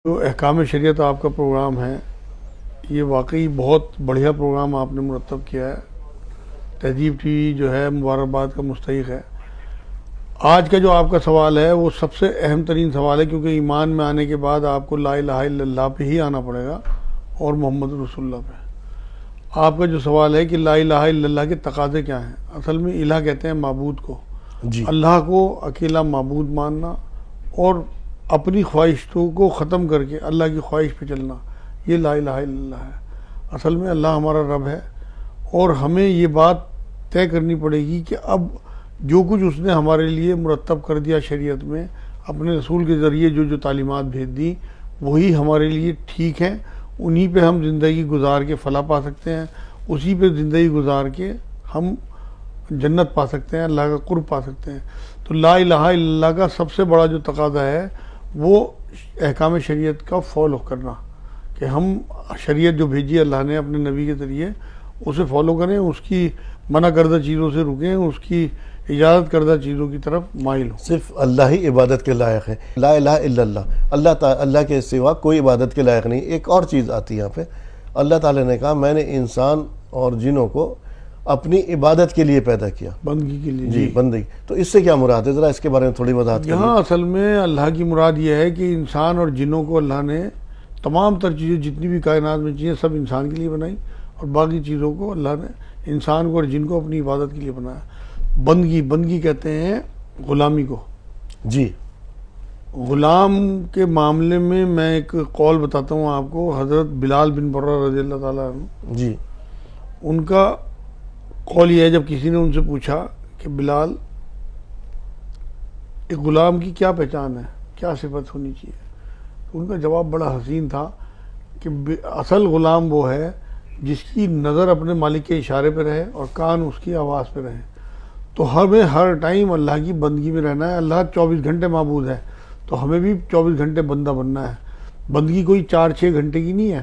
جو احکام شریعت آپ کا پروگرام ہے، یہ واقعی بہت بڑھیا پروگرام آپ نے مرتب کیا ہے۔ تہذیب ٹی وی جو ہے مبارکباد کا مستحق ہے۔ آج کا جو آپ کا سوال ہے وہ سب سے اہم ترین سوال ہے، کیونکہ ایمان میں آنے کے بعد آپ کو لا الہ الا اللہ پہ ہی آنا پڑے گا اور محمد رسول اللہ پہ۔ آپ کا جو سوال ہے کہ لا الہ الا اللہ کے تقاضے کیا ہیں، اصل میں الہ کہتے ہیں معبود کو، اللہ کو اکیلا معبود ماننا اور اپنی خواہشوں کو ختم کر کے اللہ کی خواہش پہ چلنا، یہ لا الہ الا اللہ ہے۔ اصل میں اللہ ہمارا رب ہے، اور ہمیں یہ بات طے کرنی پڑے گی کہ اب جو کچھ اس نے ہمارے لیے مرتب کر دیا شریعت میں، اپنے رسول کے ذریعے جو تعلیمات بھیج دی، وہی ہمارے لیے ٹھیک ہیں، انہی پہ ہم زندگی گزار کے فلاح پا سکتے ہیں، اسی پہ زندگی گزار کے ہم جنت پا سکتے ہیں، اللہ کا قرب پا سکتے ہیں۔ تو لا الہ الا اللہ کا سب سے بڑا جو تقاضا ہے وہ احکام شریعت کا فالو کرنا، کہ ہم شریعت جو بھیجی اللہ نے اپنے نبی کے ذریعے اسے فالو کریں، اس کی منع کردہ چیزوں سے رکیں، اس کی اجازت کردہ چیزوں کی طرف مائل ہوں۔ صرف اللہ ہی عبادت کے لائق ہے، لا الہ الا اللہ، اللہ کے سوا کوئی عبادت کے لائق نہیں۔ ایک اور چیز آتی ہے یہاں پہ، اللہ تعالیٰ نے کہا میں نے انسان اور جنوں کو اپنی عبادت کے لیے پیدا کیا، بندگی کے لیے۔ جی بندگی، تو اس سے کیا مراد ہے؟ ذرا اس کے بارے میں تھوڑی وضاحت کریے۔ یہاں اصل میں اللہ کی مراد یہ ہے کہ انسان اور جنوں کو اللہ نے تمام تر چیزیں، جتنی بھی کائنات میں چیزیں، سب انسان کے لیے بنائی، اور باقی چیزوں کو اللہ نے انسان کو اور جن کو اپنی عبادت کے لیے بنایا۔ بندگی کہتے ہیں غلامی کو۔ جی، غلام کے معاملے میں میں ایک قول بتاتا ہوں آپ کو، حضرت بلال بن برہ رضی اللہ تعالیٰ عنہ، جی، ان کا قول یہ ہے، جب کسی نے ان سے پوچھا کہ بلال، ایک غلام کی کیا پہچان ہے، کیا صفت ہونی چاہیے، تو ان کا جواب بڑا حسین تھا کہ اصل غلام وہ ہے جس کی نظر اپنے مالک کے اشارے پہ رہے اور کان اس کی آواز پہ رہے۔ تو ہمیں ہر ٹائم اللہ کی بندگی میں رہنا ہے۔ اللہ 24 گھنٹے معبود ہے، تو ہمیں بھی 24 گھنٹے بندہ بننا ہے۔ بندگی کوئی 4-6 گھنٹے کی نہیں ہے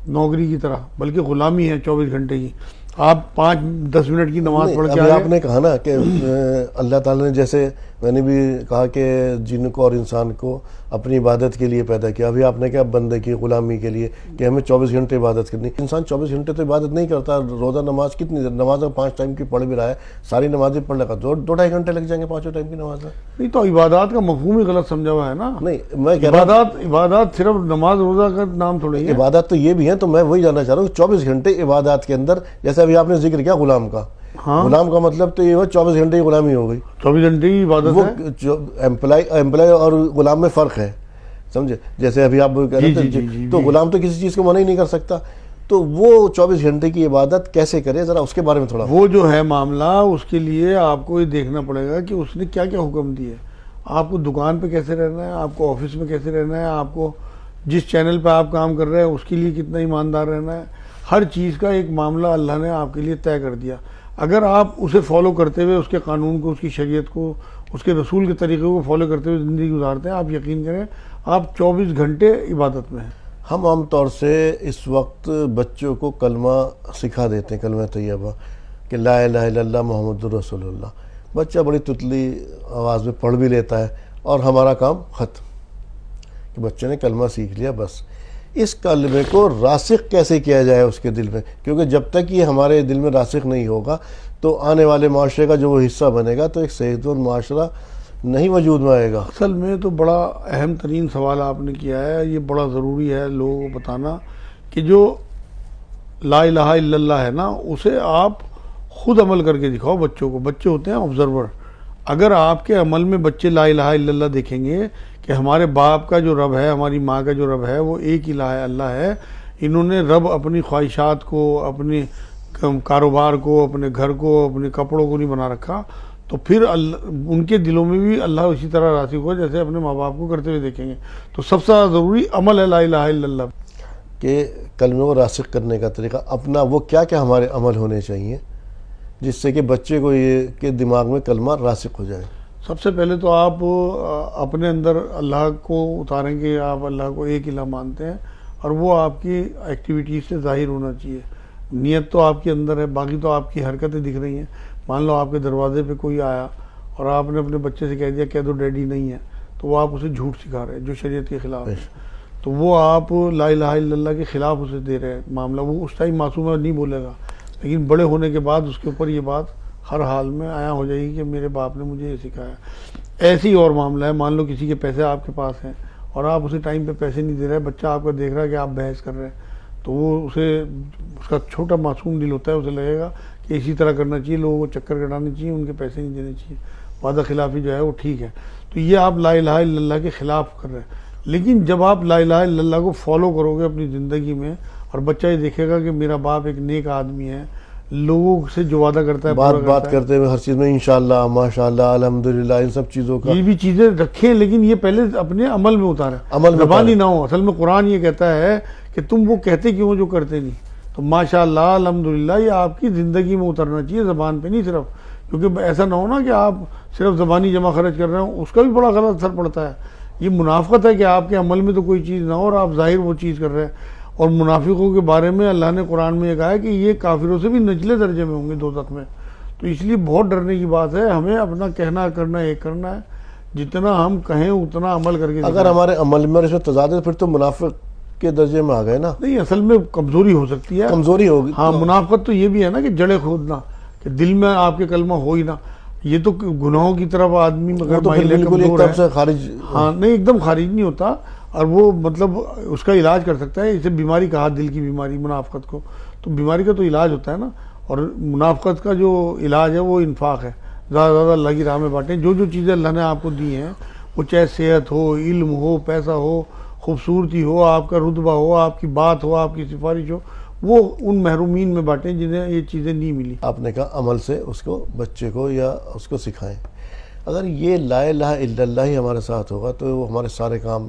نوکری کی طرح، بلکہ غلامی ہے 24 گھنٹے کی۔ آپ 5-10 منٹ کی نماز پڑھ کے ابھی آپ نے کہا نا کہ اللہ تعالیٰ نے، جیسے میں نے بھی کہا کہ جن کو اور انسان کو اپنی عبادت کے لیے پیدا کیا، ابھی آپ نے کہا بندے کی غلامی کے لیے، کہ ہمیں 24 گھنٹے عبادت کرنی۔ انسان 24 گھنٹے تو عبادت نہیں کرتا، روزہ نماز کتنی دیر، نماز 5 ٹائم کی پڑھ بھی رہا ہے، ساری نمازیں پڑھ لگا 2-2.5 گھنٹے لگ جائیں گے 5 ٹائم کی نماز میں۔ نہیں، تو عبادات کا مفہوم ہی غلط سمجھا ہوا ہے نا۔ نہیں، میں کہہ رہا ہوں عبادات صرف نماز روزہ کا نام تھوڑی ہے۔ عبادات تو یہ بھی ہیں، تو میں وہی جاننا چاہ رہا ہوں 24 گھنٹے عبادات کے اندر، جیسے ابھی آپ نے ذکر کیا غلام کا، غلام کا مطلب تو یہ ہوا 24 گھنٹے کی غلامی ہو گئی۔ 24 گھنٹے کی عبادت ہے۔ امپلائی اور غلام میں فرق ہے، سمجھے؟ جیسے ابھی آپ کہہ رہے تھے، تو غلام تو کسی چیز کو منع ہی نہیں کر سکتا، تو وہ 24 گھنٹے کی عبادت کیسے کرے، ذرا اس کے بارے میں تھوڑا۔ وہ جو ہے معاملہ، اس کے لیے آپ کو یہ دیکھنا پڑے گا کہ اس نے کیا کیا حکم دیے، آپ کو دکان پہ کیسے رہنا ہے، آپ کو آفس میں کیسے رہنا ہے، آپ کو جس چینل پہ آپ کام کر رہے ہیں اس کے لیے کتنا ایماندار رہنا ہے۔ ہر چیز کا ایک معاملہ اللہ نے آپ کے لیے طے کر دیا۔ اگر آپ اسے فالو کرتے ہوئے، اس کے قانون کو، اس کی شریعت کو، اس کے رسول کے طریقے کو فالو کرتے ہوئے زندگی گزارتے ہیں، آپ یقین کریں آپ 24 گھنٹے عبادت میں ہیں۔ ہم عام طور سے اس وقت بچوں کو کلمہ سکھا دیتے ہیں، کلمہ طیبہ، کہ لا الہ الا اللہ محمد رسول اللہ، بچہ بڑی تتلی آواز میں پڑھ بھی لیتا ہے، اور ہمارا کام ختم کہ بچے نے کلمہ سیکھ لیا بس۔ اس کلمے کو راسخ کیسے کیا جائے اس کے دل میں، کیونکہ جب تک یہ ہمارے دل میں راسخ نہیں ہوگا تو آنے والے معاشرے کا جو وہ حصہ بنے گا تو ایک صحت مند معاشرہ نہیں وجود میں آئے گا۔ اصل میں تو بڑا اہم ترین سوال آپ نے کیا ہے، یہ بڑا ضروری ہے لوگوں کو بتانا کہ جو لا الہ الا اللہ ہے نا، اسے آپ خود عمل کر کے دکھاؤ بچوں کو۔ بچے ہوتے ہیں آبزرور۔ اگر آپ کے عمل میں بچے لا الہ الا اللہ دیکھیں گے کہ ہمارے باپ کا جو رب ہے، ہماری ماں کا جو رب ہے، وہ ایک الہ اللہ ہے، انہوں نے رب اپنی خواہشات کو، اپنے کاروبار کو، اپنے گھر کو، اپنے کپڑوں کو نہیں بنا رکھا، تو پھر ان کے دلوں میں بھی اللہ اسی طرح راسخ ہو جیسے اپنے ماں باپ کو کرتے ہوئے دیکھیں گے۔ تو سب سے ضروری عمل ہے لا الہ الا اللہ۔ کہ کلمے کو راسخ کرنے کا طریقہ اپنا، وہ کیا کیا ہمارے عمل ہونے چاہیے جس سے کہ بچے کو یہ کہ دماغ میں کلمہ راسخ ہو جائے؟ سب سے پہلے تو آپ اپنے اندر اللہ کو اتاریں کہ آپ اللہ کو ایک الہ مانتے ہیں، اور وہ آپ کی ایکٹیویٹیز سے ظاہر ہونا چاہیے۔ نیت تو آپ کے اندر ہے، باقی تو آپ کی حرکتیں دکھ رہی ہیں۔ مان لو آپ کے دروازے پہ کوئی آیا اور آپ نے اپنے بچے سے کہہ دیا کہہ دو ڈیڈی نہیں ہے، تو وہ آپ اسے جھوٹ سکھا رہے ہیں جو شریعت کے خلاف ہے۔ تو وہ آپ لا الہ الا اللہ کے خلاف اسے دے رہے ہیں معاملہ. وہ اس ٹائم معصوم نہیں بولے گا، لیکن بڑے ہونے کے بعد اس کے اوپر یہ بات ہر حال میں آیا ہو جائے گی کہ میرے باپ نے مجھے یہ سکھایا. ایسے ہی اور معاملہ ہے، مان لو کسی کے پیسے آپ کے پاس ہیں اور آپ اسے ٹائم پہ پیسے نہیں دے رہے، بچہ آپ کا دیکھ رہا ہے کہ آپ بحث کر رہے ہیں، تو وہ اس کا چھوٹا معصوم دل ہوتا ہے، اسے لگے گا کہ اسی طرح کرنا چاہیے، لوگوں کو چکر کٹانے چاہیے، ان کے پیسے نہیں دینے چاہیے، وعدہ خلافی جو ہے وہ ٹھیک ہے. تو یہ آپ لا الہ الا اللہ کے خلاف کر رہے ہیں. لیکن جب آپ لا الہ الا اللہ کو فالو کرو گے اپنی زندگی میں، اور بچہ یہ دیکھے گا کہ میرا باپ ایک نیک آدمی ہے، لوگوں سے جو وعدہ کرتا ہے بات کرتے ہوئے ہر چیز میں انشاءاللہ، ماشاءاللہ، الحمدللہ، ان سب چیزوں کا یہ بھی چیزیں رکھیں، لیکن یہ پہلے اپنے عمل میں اتاریں، زبانی نہ ہو. اصل میں قرآن یہ کہتا ہے کہ تم وہ کہتے کیوں جو کرتے نہیں. تو ماشاءاللہ، الحمدللہ، یہ آپ کی زندگی میں اترنا چاہیے، زبان پہ نہیں صرف. کیونکہ ایسا نہ ہونا کہ آپ صرف زبانی جمع خرچ کر رہے ہوں، اس کا بھی بڑا غلط اثر پڑتا ہے. یہ منافقت ہے کہ آپ کے عمل میں تو کوئی چیز نہ ہو اور آپ ظاہر وہ چیز کر رہے ہیں. اور منافقوں کے بارے میں اللہ نے قرآن میں یہ کہا ہے کہ یہ کافروں سے بھی نچلے درجے میں ہوں گے دوزخ میں. تو اس لیے بہت ڈرنے کی بات ہے، ہمیں اپنا کہنا کرنا ایک کرنا ہے، جتنا ہم کہیں اتنا عمل کر کے. اگر ہمارے عمل میں اس میں تضاد ہے پھر تو منافق کے درجے میں آ گئے نا. نہیں، اصل میں کمزوری ہو سکتی ہے، کمزوری ہوگی. ہاں، منافقت تو یہ بھی ہے نا کہ جڑیں کھودنا، کہ دل میں آپ کے کلمہ ہو ہی نہ. یہ تو گناہوں کی طرف آدمی مگر بالکل ایک طرف سے خارج. ہاں، نہیں، ایک دم خارج نہیں ہوتا، اور وہ مطلب اس کا علاج کر سکتا ہے. اسے بیماری کہا، دل کی بیماری منافقت کو، تو بیماری کا تو علاج ہوتا ہے نا. اور منافقت کا جو علاج ہے وہ انفاق ہے، زیادہ زیادہ اللہ کی راہ میں بانٹیں. جو چیزیں اللہ نے آپ کو دی ہیں، وہ چاہے صحت ہو، علم ہو، پیسہ ہو، خوبصورتی ہو، آپ کا رتبہ ہو، آپ کی بات ہو، آپ کی سفارش ہو، وہ ان محرومین میں بانٹیں جنہیں یہ چیزیں نہیں ملی. آپ نے کہا عمل سے اس کو، بچے کو یا اس کو سکھائیں. اگر یہ لا الہ الا اللہ ہی ہمارے ساتھ ہوگا تو وہ ہمارے سارے کام،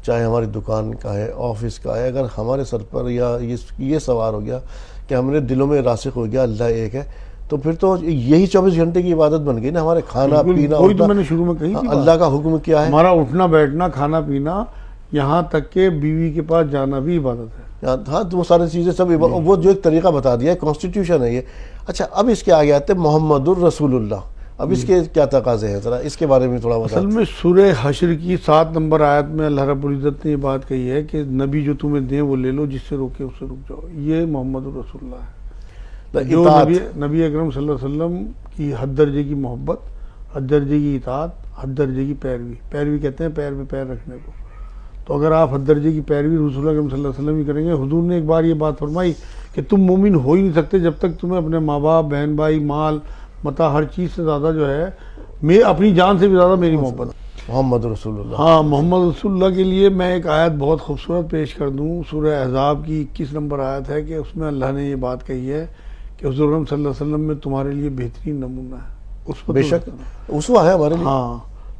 چاہے ہماری دکان کا ہے، آفس کا ہے، اگر ہمارے سر پر یا یہ سوار ہو گیا کہ ہمارے دلوں میں راسخ ہو گیا اللہ ایک ہے، تو پھر تو یہی 24 گھنٹے کی عبادت بن گئی نا. ہمارے کھانا پینا، وہی تو میں نے شروع میں کہی تھی، اللہ کا حکم کیا ہے، ہمارا اٹھنا بیٹھنا، کھانا پینا، یہاں تک کہ بیوی کے پاس جانا بھی عبادت ہے. ہاں، تو وہ ساری چیزیں سب وہ جو ایک طریقہ بتا دیا ہے، کانسٹیٹیوشن ہے یہ. اچھا، اب اس کے آگے آتے ہیں محمد الرسول اللہ. اب اس کے کیا تقاضے ہیں، ذرا اس کے بارے میں تھوڑا بتا. اصل میں سورہ حشر کی 7 نمبر آیت میں اللہ رب العزت نے یہ بات کہی ہے کہ نبی جو تمہیں دیں وہ لے لو، جس سے روکے اس سے رک جاؤ. یہ محمد الرسول اللہ ہے، جو نبی اکرم صلی اللہ علیہ وسلم کی حد درجے کی محبت، حد درجے کی اطاعت، حد درجے کی پیروی کہتے ہیں پیر میں پیر رکھنے کو. تو اگر آپ حد درجے کی پیروی رسول اکرم صلی اللہ علیہ وسلم ہی کریں گے. حضور نے ایک بار یہ بات فرمائی کہ تم مومن ہو ہی نہیں سکتے جب تک تمہیں اپنے ماں باپ، بہن بھائی، مال متا، ہر چیز سے زیادہ جو ہے، میں اپنی جان سے بھی زیادہ میری محبت. محمد رسول اللہ. ہاں، محمد رسول اللہ کے لیے میں ایک آیت بہت خوبصورت پیش کر دوں. سورہ احزاب کی 21 نمبر آیت ہے کہ اس میں اللہ نے یہ بات کہی ہے کہ حضور اکرم صلی اللہ علیہ وسلم میں تمہارے لیے بہترین نمونہ ہے. اس پر بے شک اسوہ ہے ہمارے لیے. ہاں،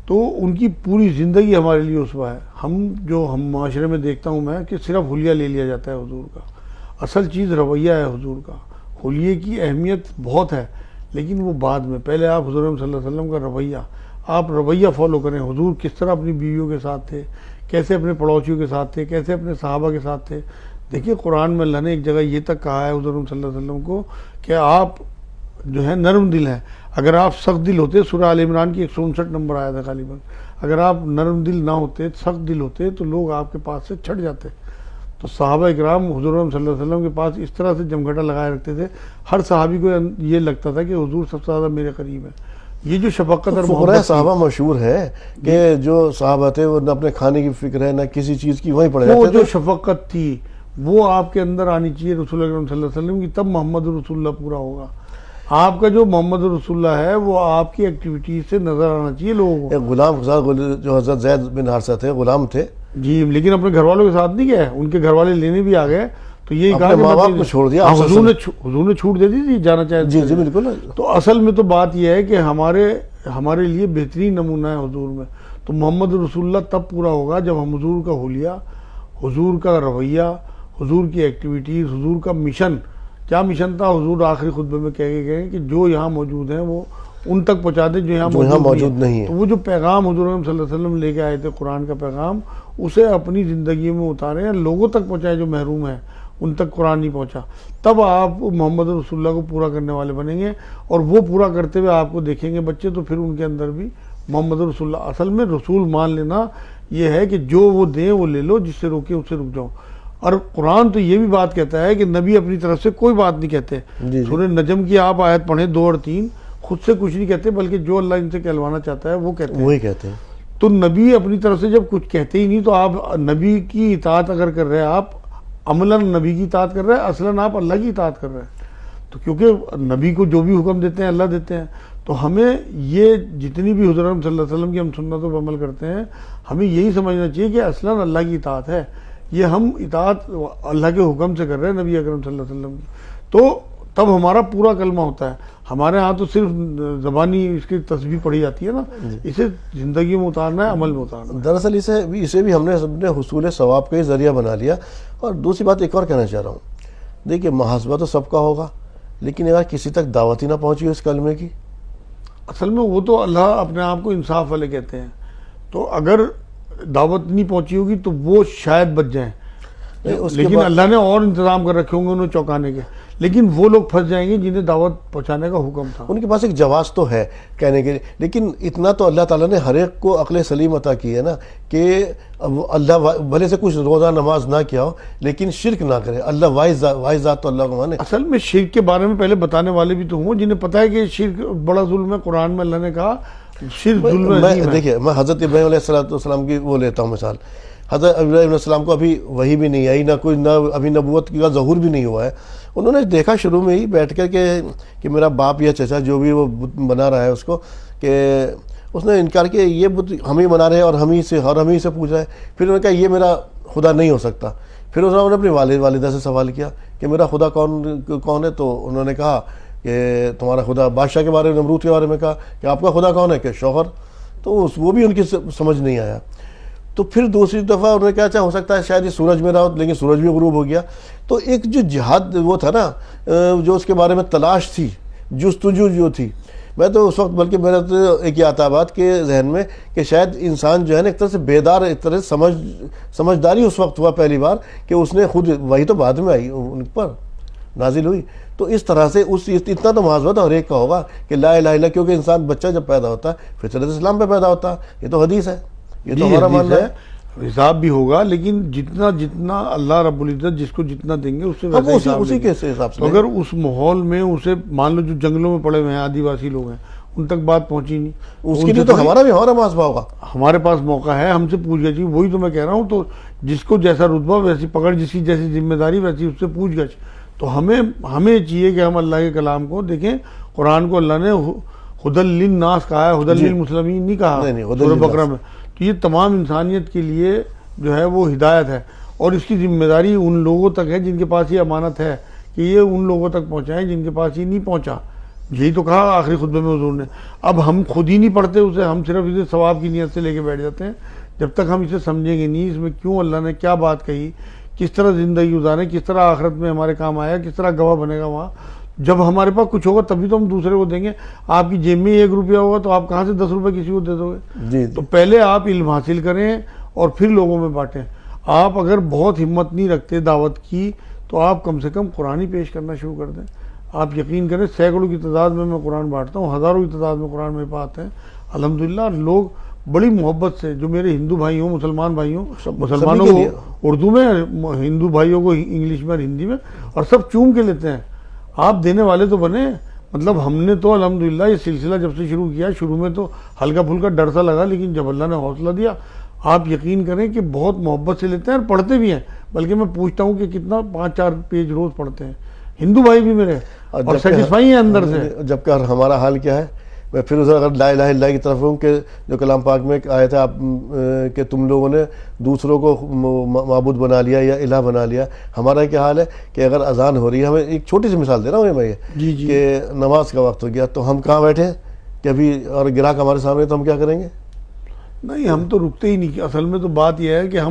تو ان کی پوری زندگی ہمارے لیے اسوہ ہے. ہم معاشرے میں دیکھتا ہوں میں کہ صرف حلیہ لے لیا جاتا ہے حضور کا. اصل چیز رویہ ہے حضور کا. حلیے کی اہمیت بہت ہے، لیکن وہ بعد میں. پہلے آپ حضور صلی اللہ علیہ وسلم کا رویہ، آپ رویہ فالو کریں. حضور کس طرح اپنی بیویوں کے ساتھ تھے، کیسے اپنے پڑوسیوں کے ساتھ تھے، کیسے اپنے صحابہ کے ساتھ تھے. دیکھیے قرآن میں اللہ نے ایک جگہ یہ تک کہا ہے حضور صلی اللہ علیہ وسلم کو کہ آپ جو ہے نرم دل ہیں. اگر آپ سخت دل ہوتے، سورہ آل عمران کی 159 نمبر آیا تھا غالباً، اگر آپ نرم دل نہ ہوتے، سخت دل ہوتے، تو لوگ آپ کے پاس سے چھٹ جاتے. تو صحابہ اکرام حضور صلی اللہ علیہ وسلم کے پاس اس طرح سے جمگھٹا لگائے رکھتے تھے، ہر صحابی کو یہ لگتا تھا کہ حضور سب سے زیادہ میرے قریب ہے. یہ جو شفقت اور محبت صحابہ مشہور ہے کہ جو صحابہ تھے وہ نہ اپنے کھانے کی فکر ہے، نہ کسی چیز کی، وہیں پڑے رہتے وہ تھے. جو شفقت تھی وہ آپ کے اندر آنی چاہیے رسول اکرم صلی اللہ علیہ وسلم کی، تب محمد رسول اللہ پورا ہوگا. آپ کا جو محمد رسول اللہ ہے وہ آپ کی ایکٹیویٹیز سے نظر آنا چاہیے لوگوں کو. ایک غلام جو حضرت زید بن حارثہ تھے، غلام تھے جی، لیکن اپنے گھر والوں کے ساتھ نہیں گئے، ان کے گھر والے لینے بھی آ گئے تو یہی کہا کہ ماں باپ کو چھوڑ دیا. حضور نے چھوٹ دے دی تھی جانا چاہتے. جی جی بالکل. تو اصل میں تو بات یہ ہے کہ ہمارے لیے بہترین نمونہ ہے حضور میں. تو محمد رسول اللہ تب پورا ہوگا جب ہم حضور کا حلیہ، حضور کا رویہ، حضور کی ایکٹیویٹیز، حضور کا مشن. کیا مشن تھا؟ حضور آخری خطبے میں کہہ کے گئے کہ جو یہاں موجود ہیں وہ ان تک پہنچا دیں جو یہاں موجود نہیں ہے. تو وہ جو پیغام حضور صلی اللہ علیہ وسلم لے کے آئے تھے، قرآن کا پیغام، اسے اپنی زندگی میں اتاریں، لوگوں تک پہنچائیں جو محروم ہیں، ان تک قرآن نہیں پہنچا. تب آپ محمد رسول اللہ کو پورا کرنے والے بنیں گے، اور وہ پورا کرتے ہوئے آپ کو دیکھیں گے بچے، تو پھر ان کے اندر بھی محمد رسول اللہ. اصل میں رسول مان لینا یہ ہے کہ جو وہ دیں وہ لے لو، جس سے روکے اس سے رک جاؤ. اور قرآن تو یہ بھی بات کہتا ہے کہ نبی اپنی طرف سے کوئی بات نہیں کہتے. سورہ نجم کی آپ آیت پڑھیں 2 اور 3، خود سے کچھ نہیں کہتے بلکہ جو اللہ ان سے کہلوانا چاہتا ہے وہ کہتے ہیں، وہی کہتے ہیں. تو نبی اپنی طرف سے جب کچھ کہتے ہی نہیں تو آپ نبی کی اطاعت اگر کر رہے ہیں، آپ عملاً نبی کی اطاعت کر رہے ہیں، اصلاً آپ اللہ کی اطاعت کر رہے ہیں. تو کیونکہ نبی کو جو بھی حکم دیتے ہیں اللہ دیتے ہیں، تو ہمیں یہ جتنی بھی حضور صلی اللہ علیہ وسلم کی ہم سنتوں پر عمل کرتے ہیں، ہمیں یہی سمجھنا چاہیے کہ اصلاً اللہ کی اطاعت ہے. یہ ہم اطاعت اللہ کے حکم سے کر رہے ہیں نبی اکرم صلی اللہ علیہ وسلم کی، تو تب ہمارا پورا کلمہ ہوتا ہے. ہمارے ہاں تو صرف زبانی اس کی تسبیح پڑھی جاتی ہے نا، اسے زندگی میں اتارنا ہے، عمل میں اتارنا ہے. دراصل اسے بھی ہم نے اپنے حصول ثواب کا ہی ذریعہ بنا لیا. اور دوسری بات ایک اور کہنا چاہ رہا ہوں، دیکھیے محاسبہ تو سب کا ہوگا، لیکن اگر کسی تک دعوت ہی نہ پہنچی ہو اس کلمے کی، اصل میں وہ تو اللہ اپنے آپ کو انصاف والے کہتے ہیں. تو اگر دعوت نہیں پہنچی ہوگی تو وہ شاید بچ جائیں، لیکن اللہ نے اور انتظام کر رکھے ہوں گے انہیں چوکانے کے، لیکن وہ لوگ پھنس جائیں گے جنہیں دعوت پہنچانے کا حکم تھا. ان کے پاس ایک جواز تو ہے کہنے کے لیے، لیکن اتنا تو اللہ تعالیٰ نے ہر ایک کو عقل سلیم عطا کی ہے نا کہ اللہ بھلے سے کچھ روزہ نماز نہ کیا ہو لیکن شرک نہ کرے. اللہ واحد ذات تو اللہ کو مانے. اصل میں شرک کے بارے میں پہلے بتانے والے بھی تو ہوں جنہیں پتہ ہے کہ شرک بڑا ظلم ہے. قرآن میں اللہ نے کہا شرک ظلم عظیم ہے. دیکھیے میں حضرت ابراہیم علیہ السلام کی وہ لیتا ہوں مثال. حضرت ابراہیم علیہ السلام کو ابھی وحی بھی نہیں آئی، نہ ابھی نبوت کا ظہور بھی نہیں ہوا ہے. انہوں نے دیکھا شروع میں ہی بیٹھ کر کہ میرا باپ یا چچا جو بھی وہ بت بنا رہا ہے اس کو، کہ اس نے انکار کیا یہ بت ہم ہی بنا رہے ہیں اور ہم ہی سے پوچھ رہا ہے. پھر انہوں نے کہا یہ میرا خدا نہیں ہو سکتا. پھر انہوں نے اپنی والدہ سے سوال کیا کہ میرا خدا کون ہے؟ تو انہوں نے کہا کہ تمہارا خدا بادشاہ کے بارے میں، نمرود کے بارے میں کہا کہ آپ کا خدا کون ہے؟ کہ شوہر. تو وہ بھی ان کی سمجھ نہیں آیا. تو پھر دوسری دفعہ انہوں نے کہا اچھا ہو سکتا ہے شاید یہ سورج میں رہا، لیکن سورج بھی غروب ہو گیا. تو ایک جو جہاد وہ تھا نا، جو اس کے بارے میں تلاش تھی، جستجو جو تھی، میں تو اس وقت بلکہ میرا تو ایک یہ آتا بات کہ ذہن میں کہ شاید انسان جو ہے نا ایک طرح سے بیدار، ایک طرح سے سمجھداری اس وقت ہوا پہلی بار کہ اس نے خود، وہی تو بعد میں آئی ان پر نازل ہوئی. تو اس طرح سے اتنا تو محاسبہ تو ہر ایک کا ہوگا کہ لا الہ الا، کیونکہ انسان بچہ جب پیدا ہوتا ہے فطرت اسلام پہ پیدا ہوتا ہے. یہ تو حدیث ہے، یہ تو ہمارا ماننا ہے. حساب بھی ہوگا، لیکن جتنا اللہ رب العزت جس کو جتنا دیں گے اس سے ویسے اسی کے حساب سے. اگر اس ماحول میں اسے مان لو جو جنگلوں میں پڑے ہوئے ہیں آدیواسی لوگ ہیں ان تک بات پہنچی نہیں، اس کے لیے تو ہمارا محاسبہ ہوگا. ہمارے پاس موقع ہے، ہم سے پوچھ گچھ. وہی تو میں کہہ رہا ہوں، تو جس کو جیسا رتبہ ویسی پکڑ، جس کی جیسی ذمہ داری ویسی اس سے پوچھ گچھ. تو ہمیں چاہیے کہ ہم اللہ کے کلام کو دیکھیں. قرآن کو اللہ نے ہدی للناس کہا ہے، ہدی للمسلمین نہیں کہا سورہ بقرہ میں. تو یہ تمام انسانیت کے لیے جو ہے وہ ہدایت ہے، اور اس کی ذمہ داری ان لوگوں تک ہے جن کے پاس یہ امانت ہے کہ یہ ان لوگوں تک پہنچائیں جن کے پاس یہ نہیں پہنچا. یہی تو کہا آخری خطبے میں حضور نے. اب ہم خود ہی نہیں پڑھتے اسے، ہم صرف اسے ثواب کی نیت سے لے کے بیٹھ جاتے ہیں. جب تک ہم اسے سمجھیں گے نہیں اس میں کیوں اللہ نے کیا بات کہی، کس طرح زندگی گزاریں، کس طرح آخرت میں ہمارے کام آیا، کس طرح گواہ بنے گا وہاں. جب ہمارے پاس کچھ ہوگا تبھی تو ہم دوسرے کو دیں گے. آپ کی جیب میں 1 روپیہ ہوگا تو آپ کہاں سے 10 روپے کسی کو دے دو گے؟ تو پہلے آپ علم حاصل کریں اور پھر لوگوں میں بانٹیں. آپ اگر بہت ہمت نہیں رکھتے دعوت کی تو آپ کم سے کم قرآن ہی پیش کرنا شروع کر دیں. آپ یقین کریں سینکڑوں کی تعداد میں قرآن بانٹتا ہوں، ہزاروں کی تعداد میں قرآن میرے پاس آتے ہیں الحمدللہ. لوگ بڑی محبت سے، جو میرے ہندو بھائی ہوں، مسلمان بھائی ہوں، مسلمانوں کو اردو میں، ہندو بھائیوں کو انگلش میں اور ہندی میں، اور سب چوم کے لیتے ہیں. آپ دینے والے تو بنے. مطلب ہم نے تو الحمدللہ یہ سلسلہ جب سے شروع کیا، شروع میں تو ہلکا پھلکا ڈر سا لگا، لیکن جب اللہ نے حوصلہ دیا آپ یقین کریں کہ بہت محبت سے لیتے ہیں اور پڑھتے بھی ہیں. بلکہ میں پوچھتا ہوں کہ کتنا 5-4 پیج روز پڑھتے ہیں ہندو بھائی بھی میرے، اور سیٹسفائی ہیں اندر سے. جبکہ ہمارا حال کیا ہے، میں پھر اسے اگر لا الہ الا اللہ کی طرف ہوں کہ جو کلام پاک میں آیا تھا کہ تم لوگوں نے دوسروں کو معبود بنا لیا یا الہ بنا لیا. ہمارا کیا حال ہے کہ اگر اذان ہو رہی ہے، ہمیں ایک چھوٹی سی مثال دے رہا ہوں میں یہ کہ نماز کا وقت ہو گیا تو ہم کہاں بیٹھے کہ ابھی اور گراہک ہمارے سامنے، تو ہم کیا کریں گے؟ نہیں، ہم تو رکتے ہی نہیں. اصل میں تو بات یہ ہے کہ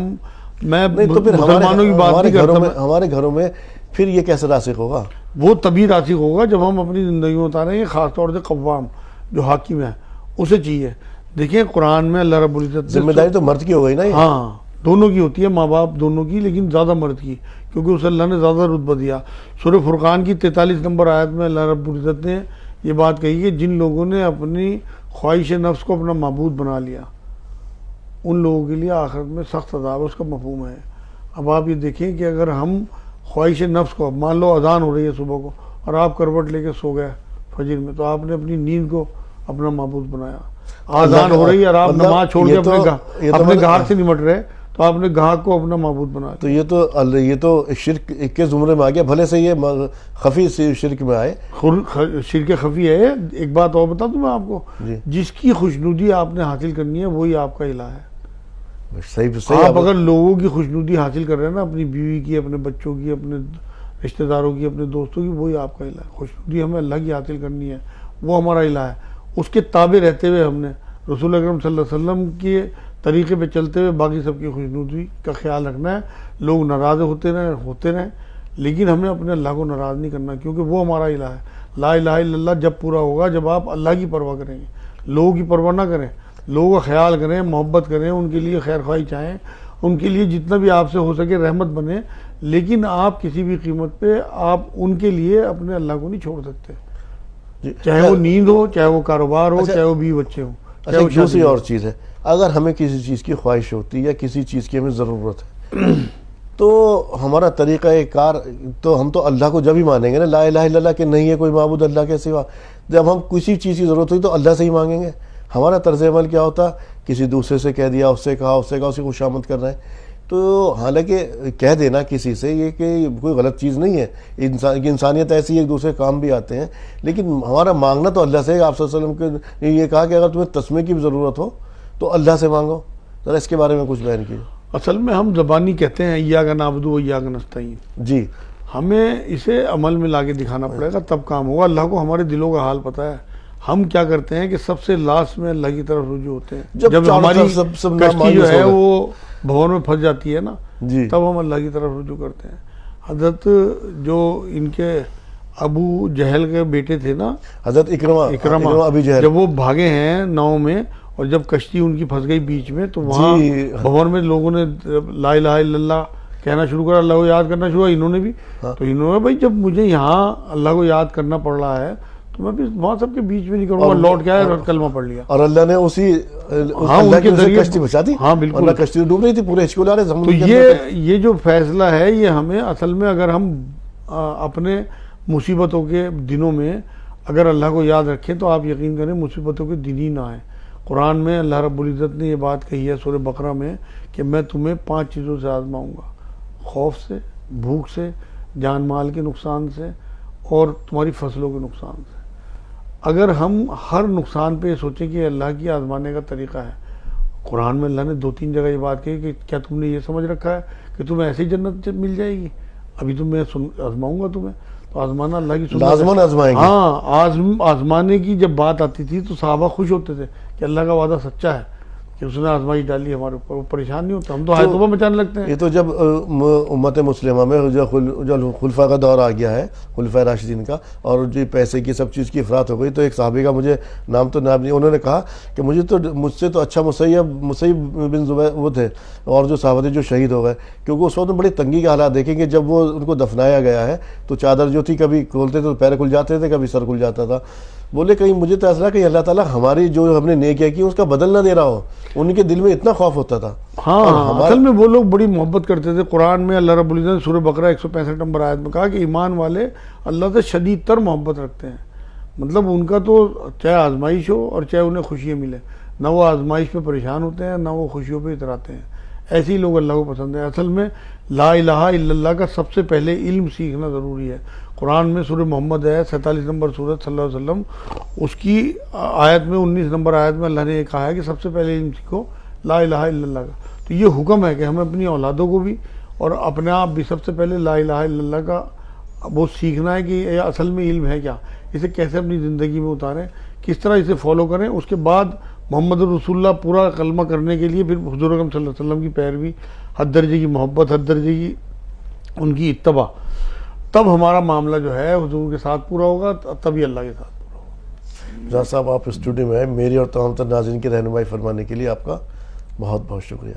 میں مسلمانوں کی بات نہیں کرتا. ہمارے گھروں میں پھر یہ کیسے راسخ ہوگا؟ وہ تبھی راسخ ہوگا جب ہم اپنی زندگی میں اتاریں گے. خاص طور سے قوام جو حاکم ہے اسے چاہیے. دیکھیں قرآن میں اللہ رب العزت ذمہ داری تو مرد کی ہو گئی نا. ہاں دونوں کی ہوتی ہے، ماں باپ دونوں کی، لیکن زیادہ مرد کی، کیونکہ اسے اللہ نے زیادہ رتبہ دیا. سورہ فرقان کی 43 نمبر آیت میں اللہ رب العزت نے یہ بات کہی کہ جن لوگوں نے اپنی خواہش نفس کو اپنا معبود بنا لیا، ان لوگوں کے لیے آخرت میں سخت عذاب ہے، اس کا مفہوم ہے۔ اب آپ یہ دیکھیں کہ اگر ہم خواہش نفس کو، مان لو اذان ہو رہی ہے صبح کو اور آپ کروٹ لے کے سو گئے فجر میں، تو آپ نے اپنی نیند کو اپنا معبود بنایا۔ آذان ہو رہی ہے اور آپ نماز چھوڑ کے اپنے گھر سے نمٹ رہے تو آپ نے گاہک کو اپنا معبود بنایا۔ تو یہ تو شرک کے زمرے میں آ گیا، بھلے سے یہ خفی شرک میں آئے۔ شرک خفی ہے۔ ایک بات اور بتا دوں میں آپ کو، جی جس کی خوشنودی آپ نے حاصل کرنی ہے وہی آپ کا الہ ہے۔ صحیح آپ اگر لوگوں کی خوشنودی حاصل کر رہے ہیں نا، اپنی بیوی کی، اپنے بچوں کی، اپنے رشتہ داروں کی، اپنے دوستوں کی، وہی آپ کا الہ ہے۔ خوشنودی ہمیں اللہ کی حاصل کرنی ہے، وہ ہمارا الہ ہے۔ اس کے تابع رہتے ہوئے ہم نے رسول اکرم صلی اللہ علیہ وسلم کے طریقے پہ چلتے ہوئے باقی سب کی خوشنودی کا خیال رکھنا ہے۔ لوگ ناراض ہوتے رہیں لیکن ہمیں اپنے اللہ کو ناراض نہیں کرنا، کیونکہ وہ ہمارا الہ ہے۔ لا الہ الا اللہ جب پورا ہوگا جب آپ اللہ کی پرواہ کریں گے، لوگوں کی پرواہ نہ کریں، لوگوں کا خیال کریں، محبت کریں، ان کے لیے خیر خواہی چاہیں، ان کے لیے جتنا بھی آپ سے ہو سکے رحمت بنے، لیکن آپ کسی بھی قیمت پہ آپ ان کے لیے اپنے اللہ کو نہیں چھوڑ سکتے، چاہے وہ نیند ہو، چاہے وہ کاروبار ہو، چاہے وہ بیوی بچے ہوں۔ اچھا ایک دوسری اور چیز ہے، اگر ہمیں کسی چیز کی خواہش ہوتی ہے یا کسی چیز کی ہمیں ضرورت ہے تو ہمارا طریقہ کار تو ہم تو اللہ کو جب ہی مانیں گے نا، لا الہ الا اللہ کہ نہیں ہے کوئی معبود اللہ کے سوا۔ جب ہم کسی چیز کی ضرورت ہوئی تو اللہ سے ہی مانگیں گے۔ ہمارا طرز عمل کیا ہوتا، کسی دوسرے سے کہہ دیا، اس سے کہا، اس کی خوشامد کر رہے ہیں۔ تو حالانکہ کہہ دینا کسی سے یہ کہ کوئی غلط چیز نہیں ہے، انسانیت ایسی ہے، ایک دوسرے کام بھی آتے ہیں، لیکن ہمارا مانگنا تو اللہ سے ہے۔ آپ صلی اللہ علیہ وسلم نے یہ کہا کہ اگر تمہیں تسمیہ کی بھی ضرورت ہو تو اللہ سے مانگو۔ ذرا اس کے بارے میں کچھ بیان کیجیے۔ اصل میں ہم زبانی کہتے ہیں ایاک نعبد و ایاک نستعین، جی ہمیں اسے عمل میں لا کے دکھانا پڑے گا تب کام ہوگا۔ اللہ کو ہمارے دلوں کا حال پتہ ہے۔ ہم کیا کرتے ہیں کہ سب سے لاسٹ میں اللہ کی طرف رجوع ہوتے ہیں، جب ہماری کشتی جو ہے وہ بھور میں پھنس جاتی ہے نا، جی تب ہم اللہ کی طرف رجوع کرتے ہیں۔ حضرت جو ان کے ابو جہل کے بیٹے تھے نا، حضرت اکرمہ ابی جہل، جب وہ بھاگے ہیں ناؤ میں اور جب کشتی ان کی پھنس گئی بیچ میں، تو وہاں بھور میں لوگوں نے لا الہ الا اللہ کہنا شروع کرا، اللہ کو یاد کرنا شروع، انہوں نے بھی۔ تو انہوں نے بھائی جب مجھے یہاں اللہ کو یاد کرنا پڑ رہا ہے تو میں بھی وہاں سب کے بیچ میں نہیں کروں گا، لوٹ کے آئے اور کلمہ پڑھ لیا، اور اللہ نے اسی اللہ کے ذریعے کشتی بچا دی۔ ہاں بالکل، کشتی ڈوب رہی تھی، پورے ہچکول آ رہے تو یہ جو فیصلہ ہے یہ ہمیں اصل میں، اگر ہم اپنے مصیبتوں کے دنوں میں اگر اللہ کو یاد رکھیں تو آپ یقین کریں مصیبتوں کے دن ہی نہ آئیں۔ قرآن میں اللہ رب العزت نے یہ بات کہی ہے سورہ بقرہ میں کہ میں تمہیں 5 چیزوں سے آزماؤں گا، خوف سے، بھوک سے، جان مال کے نقصان سے اور تمہاری فصلوں کے نقصان سے۔ اگر ہم ہر نقصان پہ یہ سوچیں کہ اللہ کی آزمانے کا طریقہ ہے، قرآن میں اللہ نے 2-3 جگہ یہ بات کہی کہ کیا تم نے یہ سمجھ رکھا ہے کہ تمہیں ایسی جنت مل جائے گی، ابھی تو میں آزماؤں گا تمہیں۔ تو آزمانا اللہ کی سنت ہے، لازماً آزمائیں گے۔ ہاں آزمانے کی جب بات آتی تھی تو صحابہ خوش ہوتے تھے کہ اللہ کا وعدہ سچا ہے کہ اس نے آزمائی ڈالی ہمارے اوپر، وہ پریشان نہیں ہوتا، ہم تو ہائے توبہ مچانے لگتے ہیں۔ یہ تو جب امت مسلمہ میں جو خلفاء کا دور آ گیا ہے، خلفاء راشدین کا، اور جو پیسے کی سب چیز کی افراط ہو گئی، تو ایک صحابی کا مجھے نام تو نہیں، انہوں نے کہا کہ مجھ سے تو اچھا مسیب بن زبیر وہ تھے، اور جو صحابہ تھے جو شہید ہو گئے، کیونکہ اس وقت بڑی تنگی کے حالات دیکھیں کہ جب وہ ان کو دفنایا گیا ہے تو چادر جو تھی کبھی کھولتے تو پیر کھل جاتے تھے، کبھی سر کھل جاتا تھا۔ بولے کہیں مجھے تو ایسا لگا کہ اللہ تعالیٰ ہماری جو ہم نے نیکیاں کی اس کا بدل نہ دے رہا ہو، ان کے دل میں اتنا خوف ہوتا تھا۔ ہاں اصل میں وہ لوگ بڑی محبت کرتے تھے۔ قرآن میں اللہ رب العزت نے سورہ بقرہ 165 نمبر آیت میں کہا کہ ایمان والے اللہ سے شدید تر محبت رکھتے ہیں، مطلب ان کا تو چاہے آزمائش ہو اور چاہے انہیں خوشیاں ملے، نہ وہ آزمائش پہ پریشان ہوتے ہیں نہ وہ خوشیوں پہ اتراتے ہیں۔ ایسے ہی لوگ اللہ کو پسند ہیں۔ اصل میں لا الہ الا اللہ کا سب سے پہلے علم سیکھنا ضروری ہے۔ قرآن میں سورہ محمد ہے 47 نمبر سورت صلی اللہ علیہ وسلم، اس کی آیت میں 19 نمبر آیت میں اللہ نے یہ کہا ہے کہ سب سے پہلے علم سیکھو لا الہ الا اللہ کا۔ تو یہ حکم ہے کہ ہمیں اپنی اولادوں کو بھی اور اپنے آپ بھی سب سے پہلے لا الہ الا اللہ کا وہ سیکھنا ہے کہ یہ اصل میں علم ہے کیا، اسے کیسے اپنی زندگی میں اتاریں، کس طرح اسے فالو کریں۔ اس کے بعد محمد رسول اللہ پورا کلمہ کرنے کے لیے پھر حضور اکرم صلی اللہ علیہ وسلم کی پیروی، حد درجے کی محبت، حد درجے کی ان کی اتباع، تب ہمارا معاملہ جو ہے حضور کے ساتھ پورا ہوگا، تبھی اللہ کے ساتھ پورا ہوگا۔ جہاں صاحب آپ اسٹوڈیو میں آئے، میری اور تمام تر ناظرین کی رہنمائی فرمانے کے لیے آپ کا بہت بہت شکریہ۔